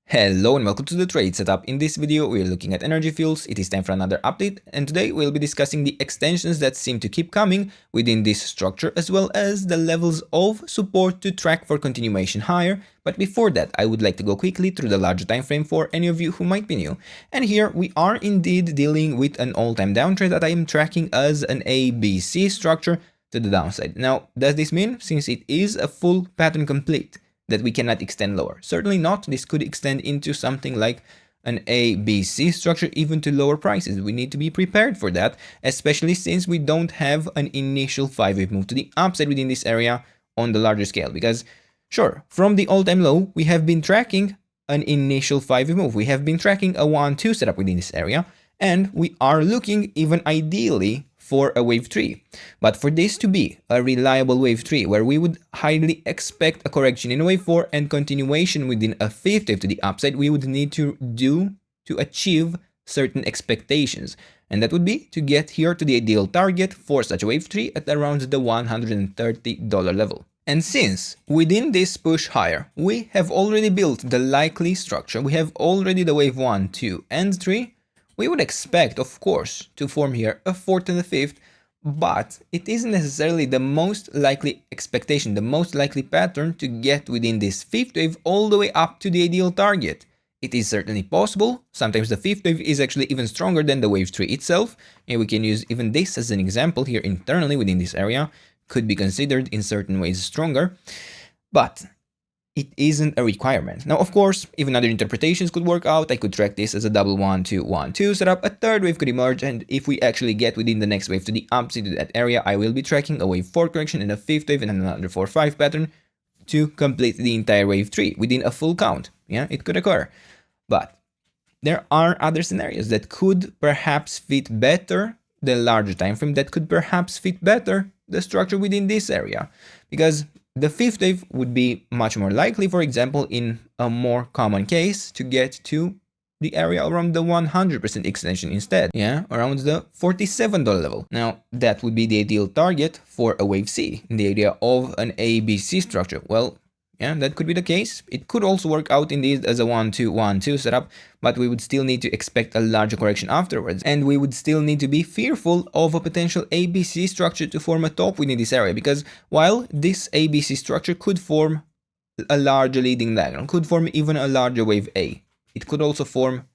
Hello and welcome to the trade setup. In this video, we are looking at energy fuels. It is time for another update, and today we'll be discussing the extensions that seem to keep coming within this structure, as well as the levels of support to track for continuation higher. But before that, I would like to go quickly through the larger time frame for any of you who might be new. And here we are indeed dealing with an all-time downtrend that I am tracking as an ABC structure to the downside. Now, does this mean, since it is a full pattern complete, that we cannot extend lower? Certainly not. This could extend into something like an ABC structure, even to lower prices. We need to be prepared for that, especially since we don't have an initial 5-wave move to the upside within this area on the larger scale. Because sure, from the all-time low, we have been tracking an initial 5-wave move. We have been tracking a 1-2 setup within this area, and we are looking even ideally for a wave 3. But for this to be a reliable wave 3, where we would highly expect a correction in a wave 4 and continuation within a 5th wave to the upside, we would need to achieve certain expectations. And that would be to get here to the ideal target for such a wave 3 at around the $130 level. And since within this push higher, we have already built the likely structure, we have already the wave 1, 2, and 3, we would expect, of course, to form here a 4th and a 5th, but it isn't necessarily the most likely expectation, the most likely pattern to get within this 5th wave all the way up to the ideal target. It is certainly possible. Sometimes the 5th wave is actually even stronger than the wave 3 itself, and we can use even this as an example here internally within this area. Could be considered in certain ways stronger, but it isn't a requirement. Now, of course, even other interpretations could work out. I could track this as a double 1-2-1-2 setup. A third wave could emerge, and if we actually get within the next wave to the upside to that area, I will be tracking a wave 4 correction and a 5th wave and another 4-5 pattern to complete the entire wave 3 within a full count. Yeah, it could occur. But there are other scenarios that could perhaps fit better the larger time frame, that could perhaps fit better the structure within this area, because the 5th wave would be much more likely, for example, in a more common case, to get to the area around the 100% extension instead, yeah, around the $47 level. Now, that would be the ideal target for a wave C, in the area of an ABC structure. Well, yeah, that could be the case. It could also work out indeed as a 1-2-1-2 setup, but we would still need to expect a larger correction afterwards, and we would still need to be fearful of a potential ABC structure to form a top within this area, because while this ABC structure could form a larger leading diagonal, could form even a larger wave A, it could also form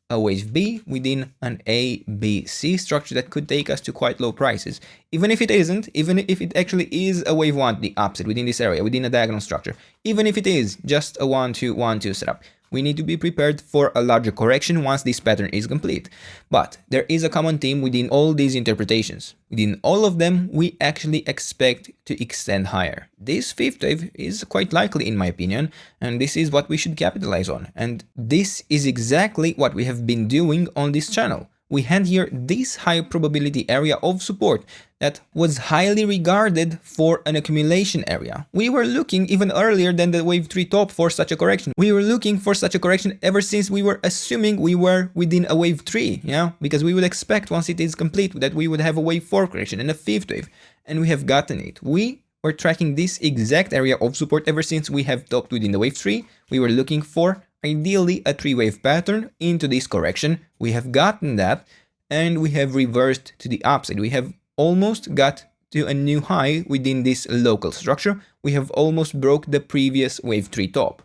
a wave B within an ABC structure that could take us to quite low prices. Even if it isn't, even if it actually is a wave 1, the upside within this area, within a diagonal structure, even if it is just a 1-2-1-2 setup, we need to be prepared for a larger correction once this pattern is complete. But there is a common theme within all these interpretations. Within all of them, we actually expect to extend higher. This 5th wave is quite likely, in my opinion, and this is what we should capitalize on. And this is exactly what we have been doing on this channel. We had here this high probability area of support that was highly regarded for an accumulation area. We were looking even earlier than the wave 3 top for such a correction. We were looking for such a correction ever since we were assuming we were within a wave 3, yeah, because we would expect once it is complete that we would have a wave 4 correction and a 5th wave, and we have gotten it. We were tracking this exact area of support ever since we have topped within the wave 3. We were looking for ideally a 3-wave pattern into this correction. We have gotten that, and we have reversed to the upside. We have almost got to a new high within this local structure. We have almost broke the previous wave 3 top.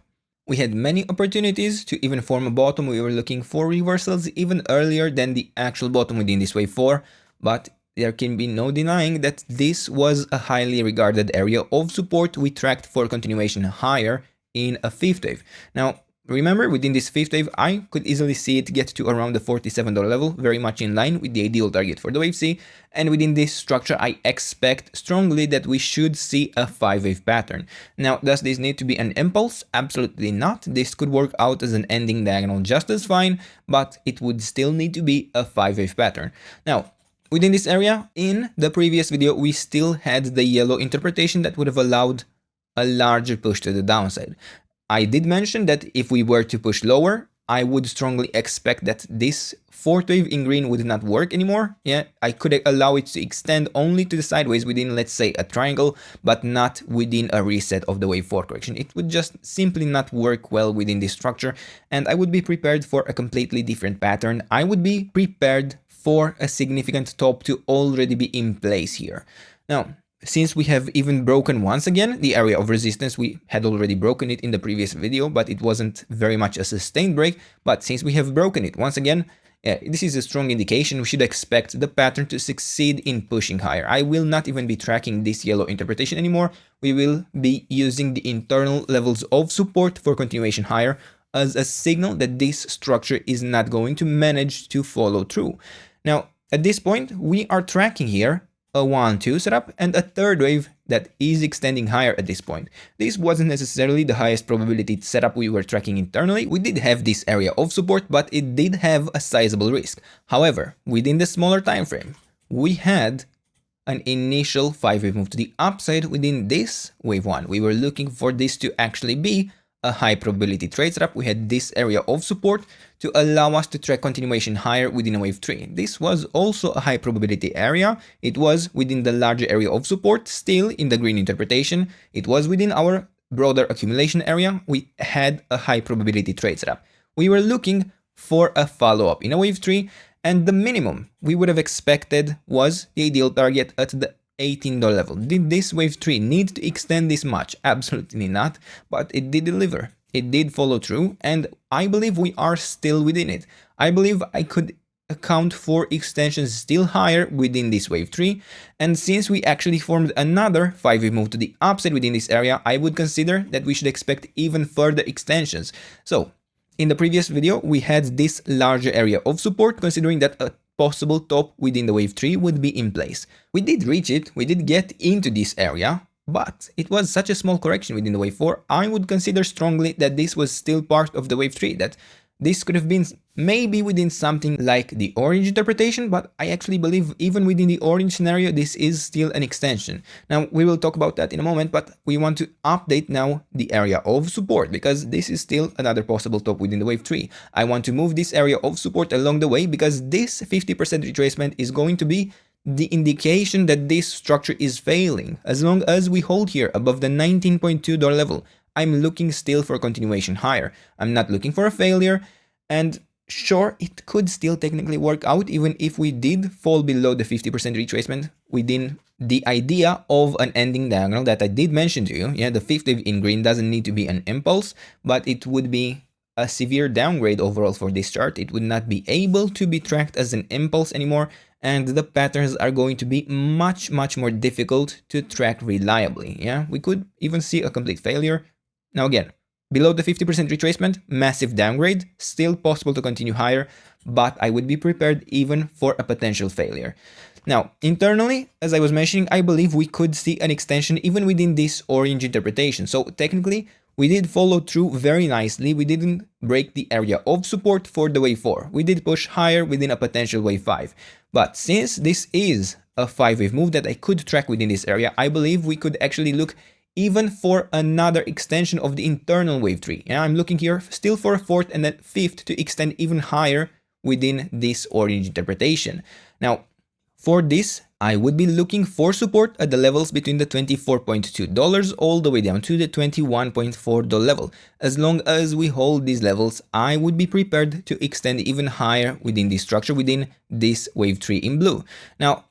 We had many opportunities to even form a bottom. We were looking for reversals even earlier than the actual bottom within this wave 4, but there can be no denying that this was a highly regarded area of support we tracked for continuation higher in a 5th wave. Now, remember, within this 5th wave, I could easily see it get to around the $47 level, very much in line with the ideal target for the wave C, and within this structure, I expect strongly that we should see a 5-wave pattern. Now, does this need to be an impulse? Absolutely not. This could work out as an ending diagonal just as fine, but it would still need to be a 5-wave pattern. Now, within this area, in the previous video, we still had the yellow interpretation that would have allowed a larger push to the downside. I did mention that if we were to push lower, I would strongly expect that this fourth wave in green would not work anymore. Yeah, I could allow it to extend only to the sideways within, let's say, a triangle, but not within a reset of the wave 4 correction. It would just simply not work well within this structure, and I would be prepared for a completely different pattern. I would be prepared for a significant top to already be in place here. Now, since we have even broken once again the area of resistance, we had already broken it in the previous video, but it wasn't very much a sustained break. But since we have broken it once again, this is a strong indication. We should expect the pattern to succeed in pushing higher. I will not even be tracking this yellow interpretation anymore. We will be using the internal levels of support for continuation higher as a signal that this structure is not going to manage to follow through. Now, at this point, we are tracking here a 1-2 setup and a third wave that is extending higher at this point. This wasn't necessarily the highest probability setup we were tracking internally. We did have this area of support, but it did have a sizable risk. However, within the smaller time frame, we had an initial 5-wave move to the upside within this wave 1. We were looking for this to actually be a high probability trade setup. We had this area of support to allow us to track continuation higher within a wave 3. This was also a high probability area. It was within the larger area of support, still in the green interpretation. It was within our broader accumulation area. We had a high probability trade setup. We were looking for a follow-up in a wave 3, and the minimum we would have expected was the ideal target at the $18 level. Did this wave 3 need to extend this much? Absolutely not, but it did deliver. It did follow through, and I believe we are still within it. I believe I could account for extensions still higher within this wave 3, and since we actually formed another 5-wave move to the upside within this area, I would consider that we should expect even further extensions. So, in the previous video, we had this larger area of support, considering that a possible top within the wave 3 would be in place. We did reach it, we did get into this area, but it was such a small correction within the wave 4, I would consider strongly that this was still part of the wave 3, that this could have been maybe within something like the orange interpretation, but I actually believe even within the orange scenario, this is still an extension. Now, we will talk about that in a moment, but we want to update now the area of support, because this is still another possible top within the wave 3. I want to move this area of support along the way, because this 50% retracement is going to be the indication that this structure is failing. As long as we hold here above the $19.2 level, I'm looking still for continuation higher. I'm not looking for a failure, and sure, it could still technically work out even if we did fall below the 50% retracement within the idea of an ending diagonal that I did mention to you. Yeah, the fifth wave in green doesn't need to be an impulse, but it would be a severe downgrade overall for this chart. It would not be able to be tracked as an impulse anymore, and the patterns are going to be much more difficult to track reliably. Yeah, we could even see a complete failure. Now again, below the 50% retracement, massive downgrade, still possible to continue higher, but I would be prepared even for a potential failure. Now, internally, as I was mentioning, I believe we could see an extension even within this orange interpretation. So technically, we did follow through very nicely. We didn't break the area of support for the wave 4. We did push higher within a potential wave 5. But since this is a 5-wave move that I could track within this area, I believe we could actually look even for another extension of the internal wave 3. Yeah, I'm looking here still for a fourth and a fifth to extend even higher within this orange interpretation. Now, for this, I would be looking for support at the levels between the $24.2 all the way down to the $21.4 level. As long as we hold these levels, I would be prepared to extend even higher within this structure, within this wave 3 in blue. Now,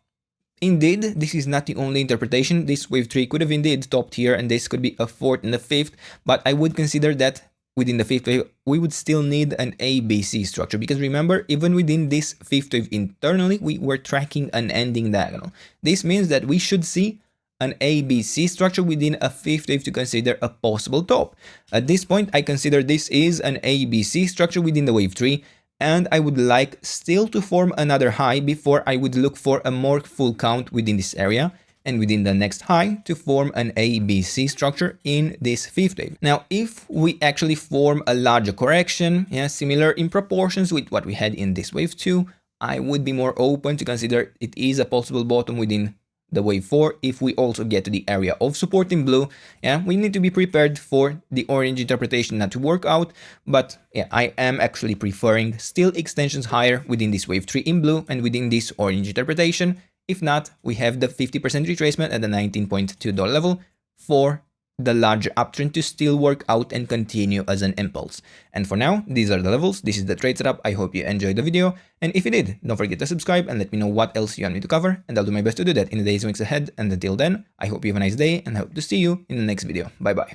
indeed, this is not the only interpretation. This wave 3 could have indeed topped here, and this could be a fourth and a fifth, but I would consider that within the fifth wave, we would still need an ABC structure, because remember, even within this fifth wave internally, we were tracking an ending diagonal. This means that we should see an ABC structure within a fifth wave to consider a possible top. At this point, I consider this is an ABC structure within the wave 3, and I would like still to form another high before I would look for a more full count within this area, and within the next high to form an ABC structure in this fifth wave. Now, if we actually form a larger correction, yeah, similar in proportions with what we had in this wave 2, I would be more open to consider it is a possible bottom within the wave 4, if we also get to the area of support in blue, yeah, we need to be prepared for the orange interpretation not to work out. But yeah, I am actually preferring still extensions higher within this wave 3 in blue and within this orange interpretation. If not, we have the 50% retracement at the $19.2 level for the larger uptrend to still work out and continue as an impulse. And for now, these are the levels. This is the trade setup. I hope you enjoyed the video. And if you did, don't forget to subscribe and let me know what else you want me to cover. And I'll do my best to do that in the days and weeks ahead. And until then, I hope you have a nice day and I hope to see you in the next video. Bye bye.